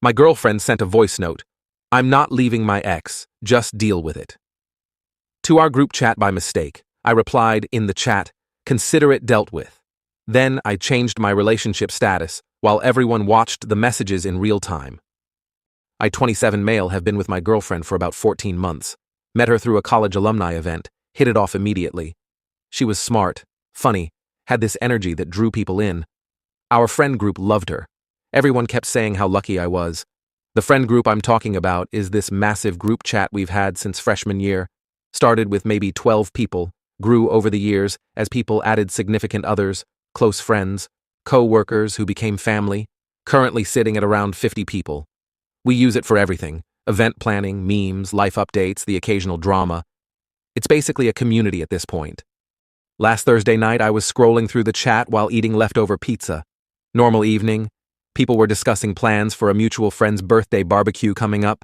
My girlfriend sent a voice note. I'm not leaving my ex, just deal with it. To our group chat by mistake, I replied in the chat, consider it dealt with. Then I changed my relationship status while everyone watched the messages in real time. I, 27 male, have been with my girlfriend for about 14 months. Met her through a college alumni event, hit it off immediately. She was smart, funny, had this energy that drew people in. Our friend group loved her. Everyone kept saying how lucky I was. The friend group I'm talking about is this massive group chat we've had since freshman year. Started with maybe 12 people, grew over the years as people added significant others, close friends, co-workers who became family, currently sitting at around 50 people. We use it for everything: event planning, memes, life updates, the occasional drama. It's basically a community at this point. Last Thursday night, I was scrolling through the chat while eating leftover pizza. Normal evening. People were discussing plans for a mutual friend's birthday barbecue coming up.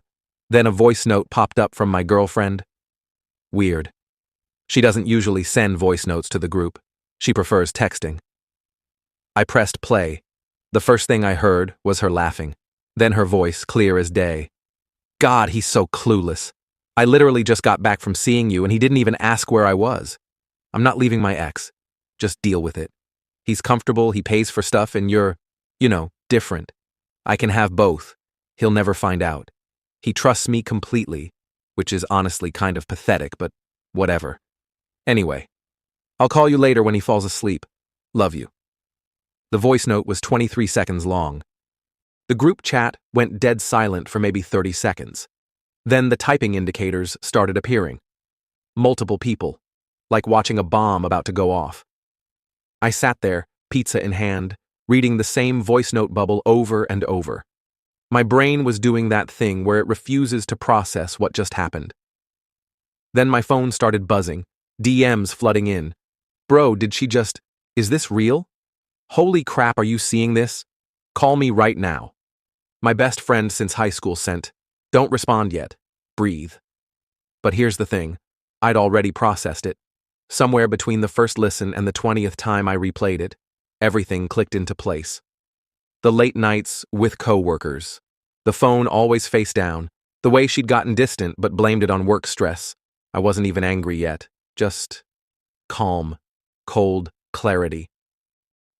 Then a voice note popped up from my girlfriend. Weird. She doesn't usually send voice notes to the group. She prefers texting. I pressed play. The first thing I heard was her laughing. Then her voice, clear as day. God, he's so clueless. I literally just got back from seeing you and he didn't even ask where I was. I'm not leaving my ex. Just deal with it. He's comfortable, he pays for stuff, and you're, different. I can have both. He'll never find out. He trusts me completely, which is honestly kind of pathetic, but whatever. Anyway, I'll call you later when he falls asleep. Love you. The voice note was 23 seconds long. The group chat went dead silent for maybe 30 seconds. Then the typing indicators started appearing. Multiple people, like watching a bomb about to go off. I sat there, pizza in hand, reading the same voice note bubble over and over. My brain was doing that thing where it refuses to process what just happened. Then my phone started buzzing, DMs flooding in. Bro, is this real? Holy crap, are you seeing this? Call me right now. My best friend since high school sent, don't respond yet. Breathe. But here's the thing. I'd already processed it. Somewhere between the first listen and the 20th time I replayed it, everything clicked into place. The late nights with co-workers. The phone always face down. The way she'd gotten distant but blamed it on work stress. I wasn't even angry yet. Just calm, cold clarity.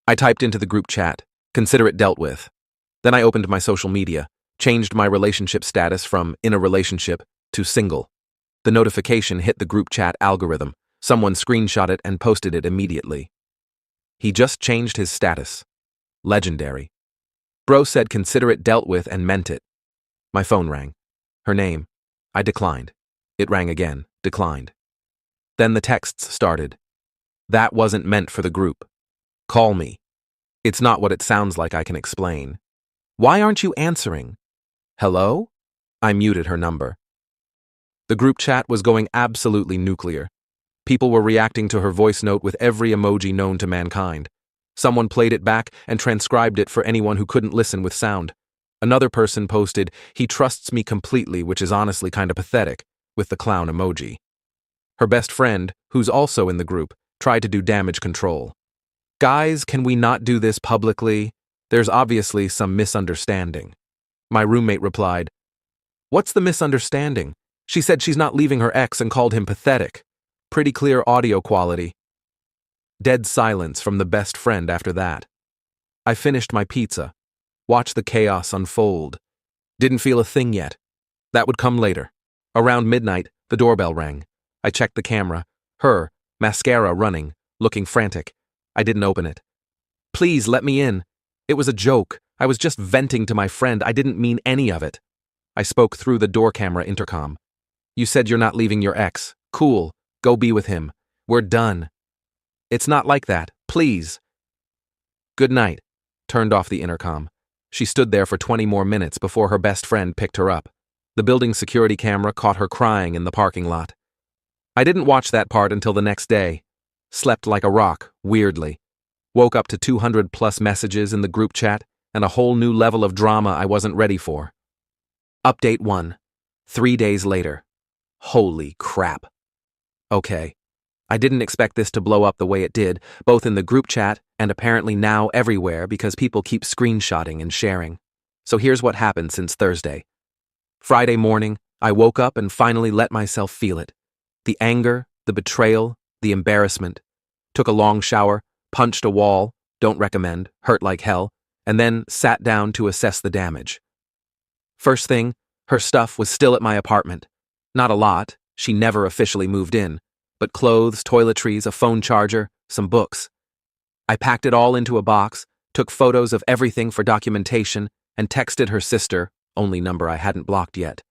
I typed into the group chat, consider it dealt with. Then I opened my social media, changed my relationship status from in a relationship to single. The notification hit the group chat algorithm. Someone screenshot it and posted it immediately. He just changed his status. Legendary. Bro said consider it dealt with and meant it. My phone rang. Her name. I declined. It rang again. Declined. Then the texts started. That wasn't meant for the group. Call me. It's not what it sounds like I can explain. Why aren't you answering? Hello? I muted her number. The group chat was going absolutely nuclear. People were reacting to her voice note with every emoji known to mankind. Someone played it back and transcribed it for anyone who couldn't listen with sound. Another person posted, he trusts me completely, which is honestly kind of pathetic, with the clown emoji. Her best friend, who's also in the group, tried to do damage control. Guys, can we not do this publicly? There's obviously some misunderstanding. My roommate replied, what's the misunderstanding? She said she's not leaving her ex and called him pathetic. Pretty clear audio quality. Dead silence from the best friend after that. I finished my pizza. Watched the chaos unfold. Didn't feel a thing yet. That would come later. Around midnight, the doorbell rang. I checked the camera. Her, mascara running, looking frantic. I didn't open it. Please let me in. It was a joke. I was just venting to my friend. I didn't mean any of it. I spoke through the door camera intercom. You said you're not leaving your ex. Cool. Go be with him. We're done. It's not like that. Please. Good night. Turned off the intercom. She stood there for 20 more minutes before her best friend picked her up. The building security camera caught her crying in the parking lot. I didn't watch that part until the next day. Slept like a rock, weirdly. Woke up to 200+ messages in the group chat and a whole new level of drama I wasn't ready for. Update 1. 3 days later. Holy crap. Okay. I didn't expect this to blow up the way it did, both in the group chat and apparently now everywhere because people keep screenshotting and sharing. So here's what happened since Thursday. Friday morning, I woke up and finally let myself feel it. The anger, the betrayal, the embarrassment. Took a long shower, punched a wall, don't recommend, hurt like hell, and then sat down to assess the damage. First thing, her stuff was still at my apartment. Not a lot, she never officially moved in, but clothes, toiletries, a phone charger, some books. I packed it all into a box, took photos of everything for documentation, and texted her sister, only number I hadn't blocked yet.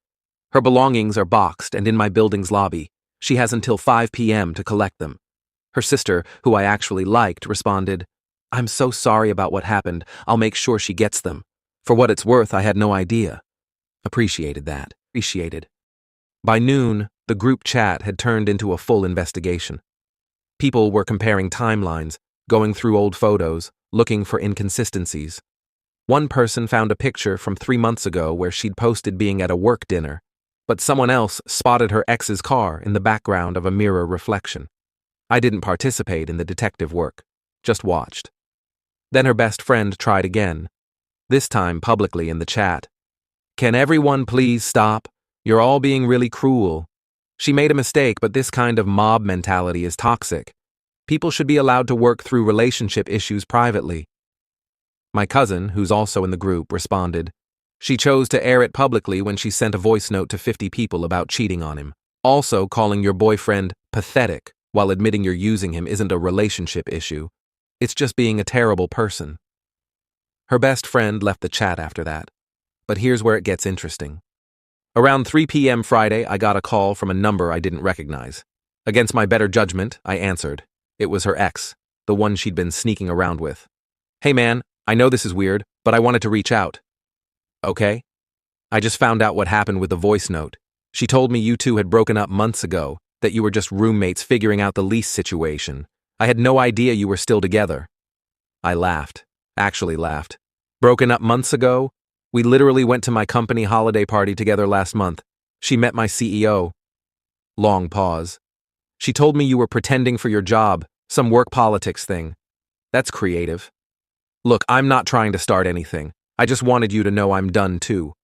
Her belongings are boxed and in my building's lobby. She has until 5 p.m. to collect them. Her sister, who I actually liked, responded, "I'm so sorry about what happened. I'll make sure she gets them." For what it's worth, I had no idea. Appreciated that. Appreciated. By noon, the group chat had turned into a full investigation. People were comparing timelines, going through old photos, looking for inconsistencies. One person found a picture from 3 months ago where she'd posted being at a work dinner, but someone else spotted her ex's car in the background of a mirror reflection. I didn't participate in the detective work, just watched. Then her best friend tried again, this time publicly in the chat. "Can everyone please stop? You're all being really cruel." She made a mistake, but this kind of mob mentality is toxic. People should be allowed to work through relationship issues privately. My cousin, who's also in the group, responded. She chose to air it publicly when she sent a voice note to 50 people about cheating on him. Also, calling your boyfriend pathetic while admitting you're using him isn't a relationship issue. It's just being a terrible person. Her best friend left the chat after that. But here's where it gets interesting. Around 3 p.m. Friday, I got a call from a number I didn't recognize. Against my better judgment, I answered. It was her ex, the one she'd been sneaking around with. "Hey man, I know this is weird, but I wanted to reach out." "Okay." "I just found out what happened with the voice note. She told me you two had broken up months ago, that you were just roommates figuring out the lease situation. I had no idea you were still together." I laughed. Actually laughed. "Broken up months ago? We literally went to my company holiday party together last month. She met my CEO. Long pause. "She told me you were pretending for your job, some work politics thing. That's creative. Look, I'm not trying to start anything. I just wanted you to know I'm done too.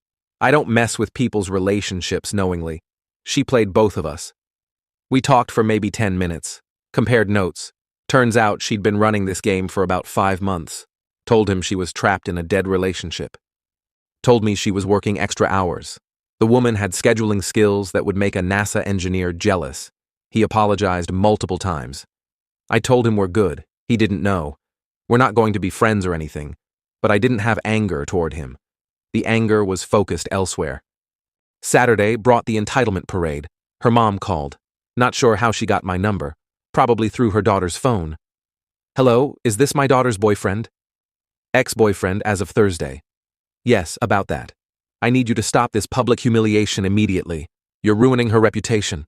I don't mess with people's relationships knowingly. She played both of us. We talked for maybe 10 minutes, compared notes. Turns out she'd been running this game for about 5 months. Told him she was trapped in a dead relationship. Told me she was working extra hours. The woman had scheduling skills that would make a NASA engineer jealous. He apologized multiple times. I told him we're good. He didn't know. We're not going to be friends or anything, but I didn't have anger toward him. The anger was focused elsewhere. Saturday brought the entitlement parade. Her mom called. Not sure how she got my number. Probably through her daughter's phone. "Hello, is this my daughter's boyfriend?" "Ex-boyfriend as of Thursday." "Yes, about that. I need you to stop this public humiliation immediately. You're ruining her reputation."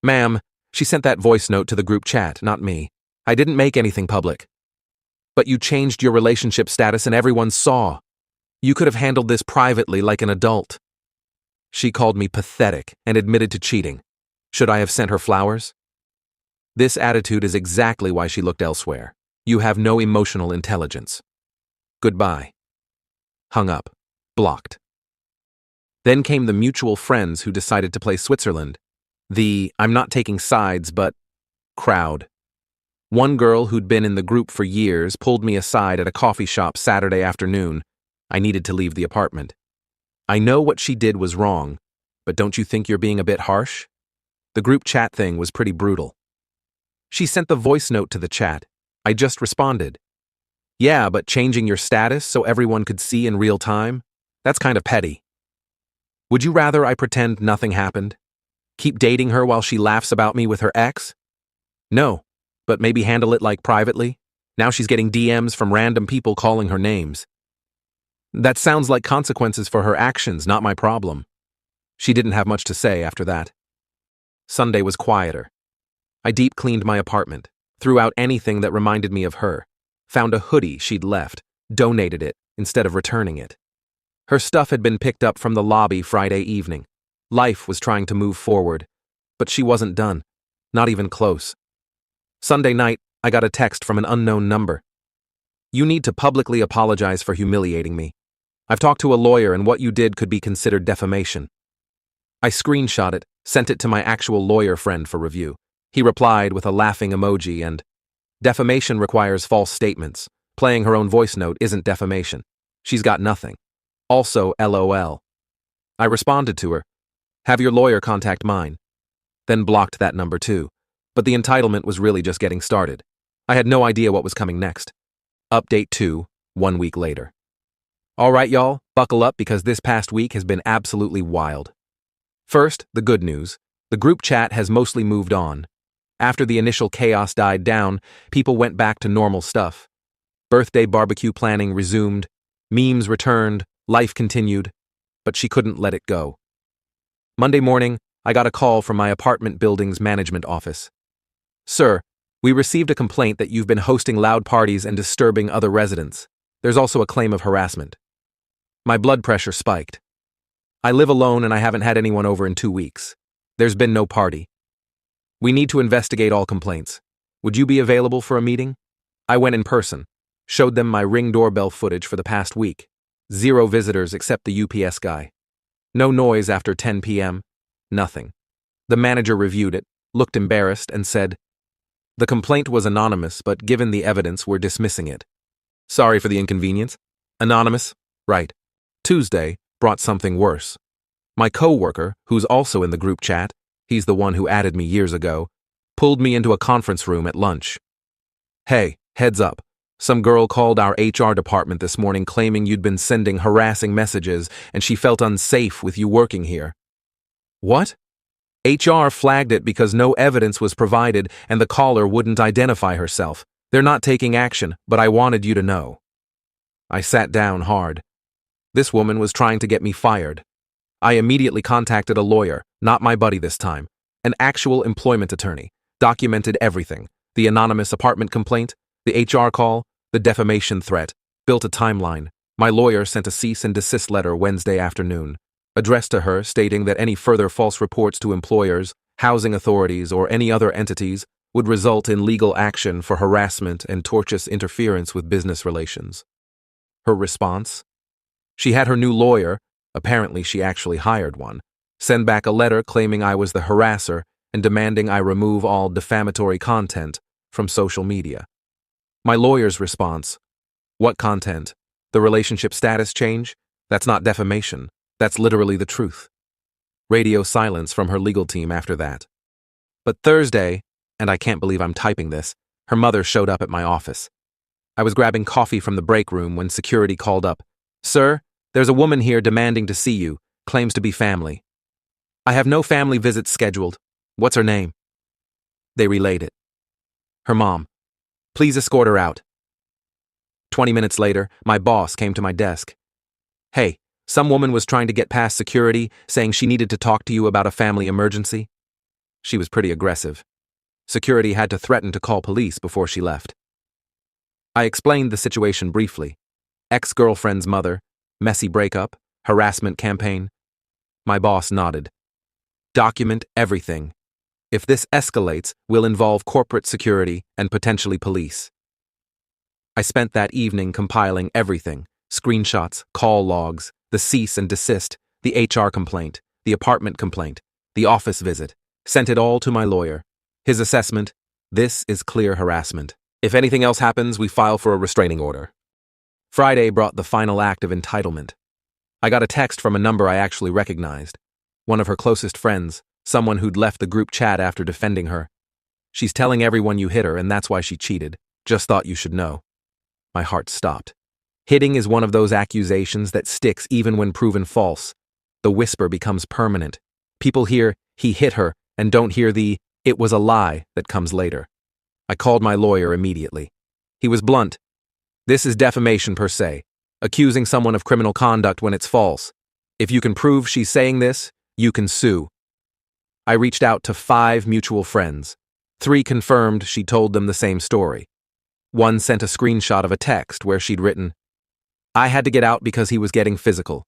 "Ma'am, she sent that voice note to the group chat, not me. I didn't make anything public." "But you changed your relationship status and everyone saw. You could have handled this privately like an adult." She called me pathetic and admitted to cheating. Should I have sent her flowers? This attitude is exactly why she looked elsewhere. You have no emotional intelligence. Goodbye. Hung up. Blocked. Then came the mutual friends who decided to play Switzerland. The "I'm not taking sides, but" crowd. One girl who'd been in the group for years pulled me aside at a coffee shop Saturday afternoon. I needed to leave the apartment. "I know what she did was wrong, but don't you think you're being a bit harsh?" The group chat thing was pretty brutal. She sent the voice note to the chat. I just responded. "Yeah, but changing your status so everyone could see in real time? That's kind of petty. Would you rather I pretend nothing happened? Keep dating her while she laughs about me with her ex? No, but maybe handle it like privately? Now she's getting DMs from random people calling her names. That sounds like consequences for her actions, not my problem." She didn't have much to say after that. Sunday was quieter. I deep cleaned my apartment, threw out anything that reminded me of her, found a hoodie she'd left, donated it instead of returning it. Her stuff had been picked up from the lobby Friday evening. Life was trying to move forward, but she wasn't done, not even close. Sunday night, I got a text from an unknown number. "You need to publicly apologize for humiliating me. I've talked to a lawyer and what you did could be considered defamation. I screenshot it, sent it to my actual lawyer friend for review. He replied with a laughing emoji and, defamation requires false statements. Playing her own voice note isn't defamation. She's got nothing. Also, LOL. I responded to her, have your lawyer contact mine. Then blocked that number too. But the entitlement was really just getting started. I had no idea what was coming next. Update 2, 1 week later. Alright y'all, buckle up because this past week has been absolutely wild. First, the good news. The group chat has mostly moved on. After the initial chaos died down, people went back to normal stuff. Birthday barbecue planning resumed, memes returned, life continued, but she couldn't let it go. Monday morning, I got a call from my apartment building's management office. Sir, we received a complaint that you've been hosting loud parties and disturbing other residents. There's also a claim of harassment. My blood pressure spiked. I live alone and I haven't had anyone over in 2 weeks. There's been no party. We need to investigate all complaints. Would you be available for a meeting? I went in person, showed them my Ring doorbell footage for the past week. 0 visitors except the UPS guy. No noise after 10 p.m. Nothing. The manager reviewed it, looked embarrassed, and said, the complaint was anonymous, but given the evidence, we're dismissing it. Sorry for the inconvenience. Anonymous? Right. Tuesday brought something worse. My co-worker, who's also in the group chat, he's the one who added me years ago, pulled me into a conference room at lunch. Hey, heads up. Some girl called our HR department this morning claiming you'd been sending harassing messages and she felt unsafe with you working here. What? HR flagged it because no evidence was provided and the caller wouldn't identify herself. They're not taking action, but I wanted you to know. I sat down hard. This woman was trying to get me fired. I immediately contacted a lawyer, not my buddy this time, an actual employment attorney, documented everything, the anonymous apartment complaint, the HR call, the defamation threat, built a timeline. My lawyer sent a cease and desist letter Wednesday afternoon, addressed to her stating that any further false reports to employers, housing authorities, or any other entities would result in legal action for harassment and tortious interference with business relations. Her response? She had her new lawyer, apparently she actually hired one, send back a letter claiming I was the harasser and demanding I remove all defamatory content from social media. My lawyer's response, what content? The relationship status change? That's not defamation. That's literally the truth. Radio silence from her legal team after that. But Thursday, and I can't believe I'm typing this, her mother showed up at my office. I was grabbing coffee from the break room when security called up. Sir, there's a woman here demanding to see you, claims to be family. I have no family visits scheduled. What's her name? They relayed it. Her mom. Please escort her out. 20 minutes later, my boss came to my desk. Hey, some woman was trying to get past security, saying she needed to talk to you about a family emergency. She was pretty aggressive. Security had to threaten to call police before she left. I explained the situation briefly. Ex-girlfriend's mother, messy breakup, harassment campaign. My boss nodded. Document everything. If this escalates, we'll involve corporate security and potentially police. I spent that evening compiling everything, screenshots, call logs, the cease and desist, the HR complaint, the apartment complaint, the office visit, sent it all to my lawyer. His assessment, this is clear harassment. If anything else happens, we file for a restraining order. Friday brought the final act of entitlement. I got a text from a number I actually recognized. One of her closest friends, someone who'd left the group chat after defending her. She's telling everyone you hit her and that's why she cheated. Just thought you should know. My heart stopped. Hitting is one of those accusations that sticks even when proven false. The whisper becomes permanent. People hear, he hit her, and don't hear the, it was a lie that comes later. I called my lawyer immediately. He was blunt. This is defamation per se, accusing someone of criminal conduct when it's false. If you can prove she's saying this, you can sue. I reached out to 5 mutual friends. 3 confirmed she told them the same story. 1 sent a screenshot of a text where she'd written, I had to get out because he was getting physical.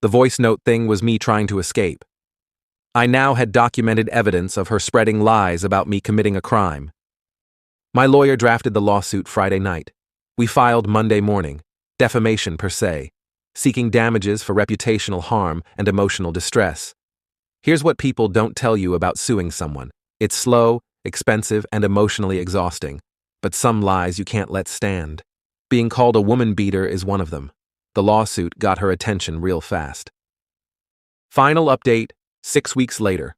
The voice note thing was me trying to escape. I now had documented evidence of her spreading lies about me committing a crime. My lawyer drafted the lawsuit Friday night. We filed Monday morning. Defamation per se. seeking damages for reputational harm and emotional distress. Here's what people don't tell you about suing someone. It's slow, expensive, and emotionally exhausting. But some lies you can't let stand. Being called a woman beater is one of them. The lawsuit got her attention real fast. Final update, 6 weeks later.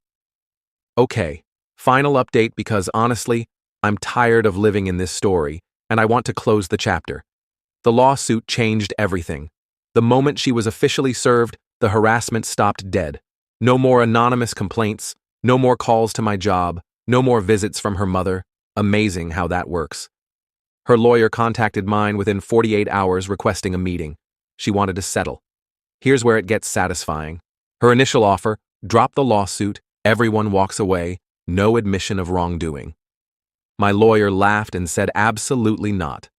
Okay, final update because honestly, I'm tired of living in this story, and I want to close the chapter. The lawsuit changed everything. The moment she was officially served, the harassment stopped dead. No more anonymous complaints, no more calls to my job, no more visits from her mother. Amazing how that works. Her lawyer contacted mine within 48 hours requesting a meeting. She wanted to settle. Here's where it gets satisfying. Her initial offer, drop the lawsuit, everyone walks away, no admission of wrongdoing. My lawyer laughed and said absolutely not.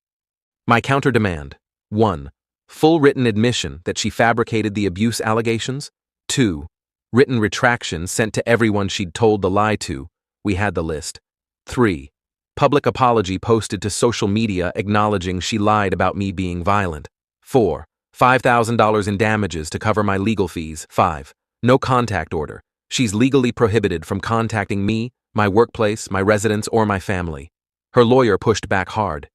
My counter-demand: 1. Full written admission that she fabricated the abuse allegations. 2. Written retraction sent to everyone she'd told the lie to. We had the list. 3. Public apology posted to social media acknowledging she lied about me being violent. 4. $5,000 in damages to cover my legal fees. 5. No contact order. She's legally prohibited from contacting me, my workplace, my residence, or my family. Her lawyer pushed back hard.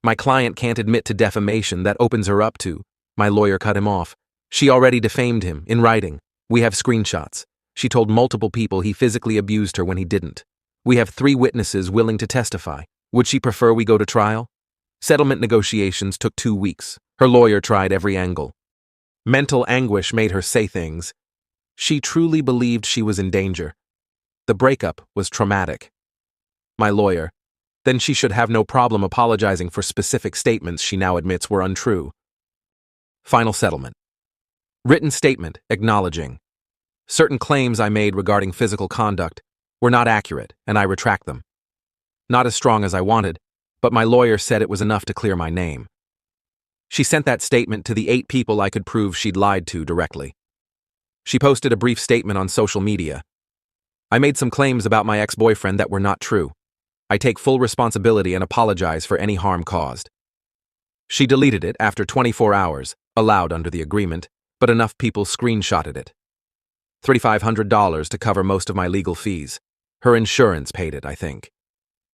My client can't admit to defamation that opens her up to. My lawyer cut him off. She already defamed him, in writing. We have screenshots. She told multiple people he physically abused her when he didn't. We have 3 witnesses willing to testify. Would she prefer we go to trial? Settlement negotiations took 2 weeks. Her lawyer tried every angle. Mental anguish made her say things. She truly believed she was in danger. The breakup was traumatic. My lawyer: then she should have no problem apologizing for specific statements she now admits were untrue. Final settlement. Written statement acknowledging certain claims I made regarding physical conduct were not accurate, and I retract them. Not as strong as I wanted, but my lawyer said it was enough to clear my name. She sent that statement to the 8 people I could prove she'd lied to directly. She posted a brief statement on social media. I made some claims about my ex-boyfriend that were not true. I take full responsibility and apologize for any harm caused. She deleted it after 24 hours, allowed under the agreement, but enough people screenshotted it. $3,500 to cover most of my legal fees. Her insurance paid it, I think.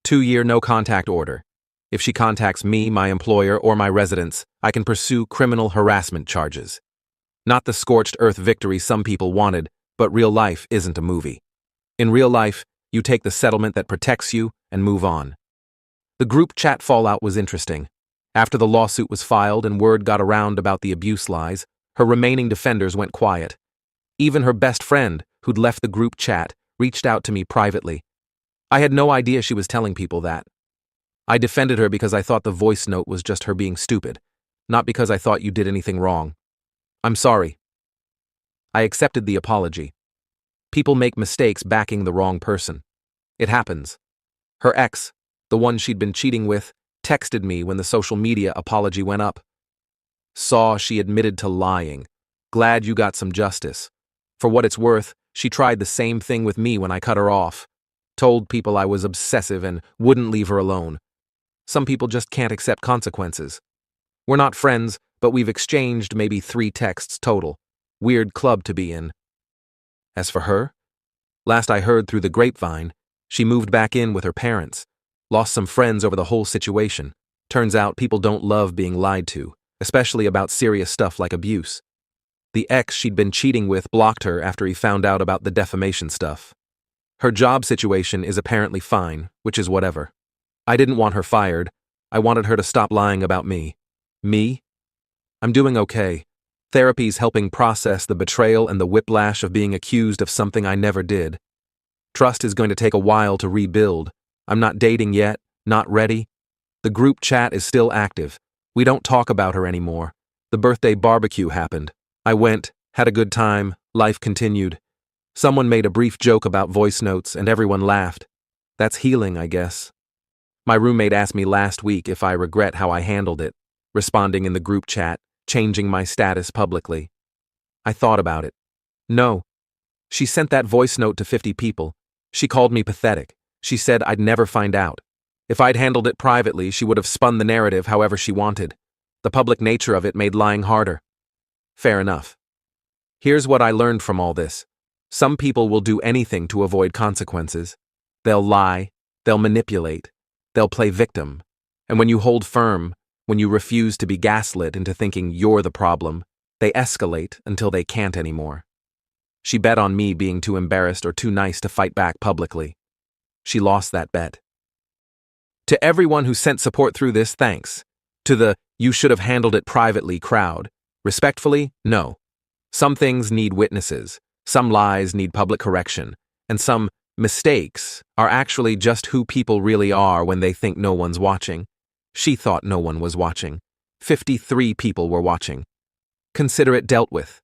2-year no contact order. If she contacts me, my employer, or my residence, I can pursue criminal harassment charges. Not the scorched earth victory some people wanted, but real life isn't a movie. In real life, you take the settlement that protects you and move on. The group chat fallout was interesting. After the lawsuit was filed and word got around about the abuse lies, her remaining defenders went quiet. Even her best friend, who'd left the group chat, reached out to me privately. I had no idea she was telling people that. I defended her because I thought the voice note was just her being stupid, not because I thought you did anything wrong. I'm sorry. I accepted the apology. People make mistakes backing the wrong person. It happens. Her ex, the one she'd been cheating with, texted me when the social media apology went up. Saw she admitted to lying. Glad you got some justice. For what it's worth, she tried the same thing with me when I cut her off. Told people I was obsessive and wouldn't leave her alone. Some people just can't accept consequences. We're not friends, but we've exchanged maybe 3 texts total. Weird club to be in. As for her, last I heard through the grapevine, she moved back in with her parents. Lost some friends over the whole situation. Turns out people don't love being lied to, especially about serious stuff like abuse. The ex she'd been cheating with blocked her after he found out about the defamation stuff. Her job situation is apparently fine, which is whatever. I didn't want her fired. I wanted her to stop lying about me. Me? I'm doing okay. Therapy's helping process the betrayal and the whiplash of being accused of something I never did. Trust is going to take a while to rebuild. I'm not dating yet, not ready. The group chat is still active. We don't talk about her anymore. The birthday barbecue happened. I went, had a good time, life continued. Someone made a brief joke about voice notes and everyone laughed. That's healing, I guess. My roommate asked me last week if I regret how I handled it, responding in the group chat, changing my status publicly. I thought about it. No. She sent that voice note to 50 people. She called me pathetic. She said I'd never find out. If I'd handled it privately, she would have spun the narrative however she wanted. The public nature of it made lying harder. Fair enough. Here's what I learned from all this. Some people will do anything to avoid consequences. They'll lie, they'll manipulate, they'll play victim. And when you hold firm, when you refuse to be gaslit into thinking you're the problem, they escalate until they can't anymore. She bet on me being too embarrassed or too nice to fight back publicly. She lost that bet. To everyone who sent support through this, thanks. To the "you should have handled it privately" crowd, respectfully, no. Some things need witnesses, some lies need public correction, and some mistakes are actually just who people really are when they think no one's watching. She thought no one was watching. 53 people were watching. Consider it dealt with.